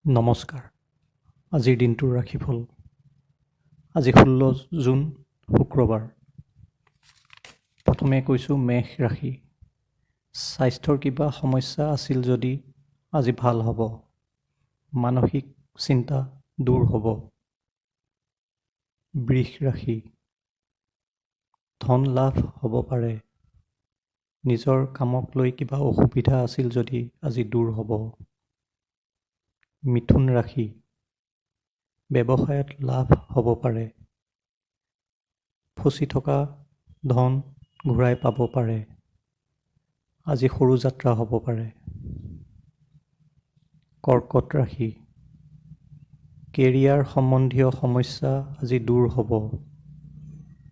নমস্কাৰ। আজিৰ দিনটোৰ ৰাশিফল। আজি 16 জুন শুক্ৰবাৰ। প্ৰথমে কৈছোঁ মেষ ৰাশি। স্বাস্থ্যৰ কিবা সমস্যা আছিল যদি আজি ভাল হ'ব। মানসিক চিন্তা দূৰ হ'ব। বৃষ ৰাশি। ধন লাভ হ'ব পাৰে। নিজৰ কামক লৈ কিবা অসুবিধা আছিল যদি আজি দূৰ হ'ব। মিথুন ৰাশি। ব্যৱসায়ত লাভ হ'ব পাৰে। ফচি থকা ধন ঘূৰাই পাব পাৰে। আজি সৰু যাত্ৰা হ'ব পাৰে। কৰ্কট ৰাশি। কেৰিয়াৰ সম্বন্ধীয় সমস্যা আজি দূৰ হ'ব।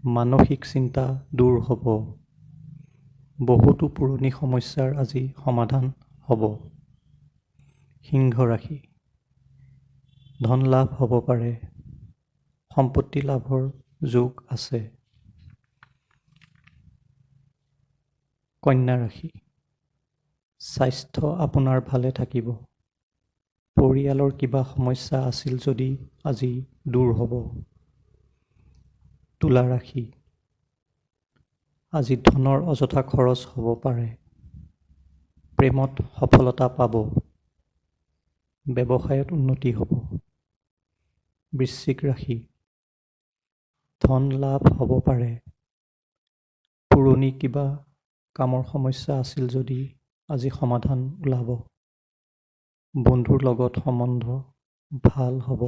মানসিক চিন্তা দূৰ হ'ব। বহুতো পুৰণি সমস্যাৰ আজি সমাধান হ'ব। সিংহ ৰাশি। ধন লাভ হ'ব পাৰে। সম্পত্তি লাভৰ যোগ আছে। কন্যা ৰাশি। স্বাস্থ্য আপোনাৰ ভালে থাকিব। পৰিয়ালৰ কিবা সমস্যা আছিল যদি আজি দূৰ হ'ব। তুলা ৰাশি। আজি ধনৰ অযথা খৰচ হ'ব পাৰে। প্ৰেমত সফলতা পাব। ব্যৱসায়ত উন্নতি হ'ব। বৃশ্চিক ৰাশি। ধন লাভ হ'ব পাৰে। পুৰণি কিবা কামৰ সমস্যা আছিল যদি আজি সমাধান ওলাব। বন্ধুৰ লগত সম্বন্ধ ভাল হ'ব।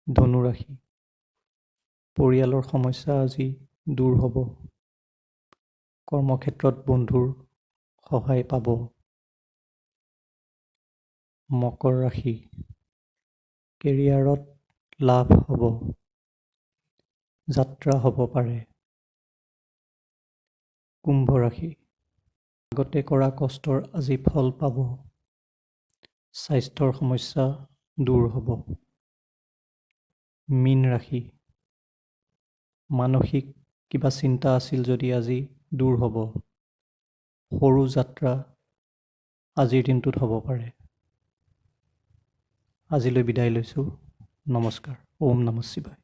ধনু ৰাশি। পৰিয়ালৰ সমস্যা আজি দূৰ হ'ব। কৰ্মক্ষেত্ৰত বন্ধুৰ সহায় পাব। মকৰ ৰাশি। কেৰিয়াৰত লাভ হ'ব। যাত্ৰা হ'ব পাৰে। কুম্ভ ৰাশি। আগতে কৰা কষ্টৰ আজি ফল পাব। স্বাস্থ্যৰ সমস্যা দূৰ হ'ব। মীন ৰাশি। মানসিক কিবা চিন্তা আছিল যদি আজি দূৰ হ'ব। সৰু যাত্ৰা আজিৰ দিনটোত হ'ব পাৰে। আজিলৈ বিদায় লৈছোঁ। নমস্কাৰ। ওম নমঃ শিৱায়।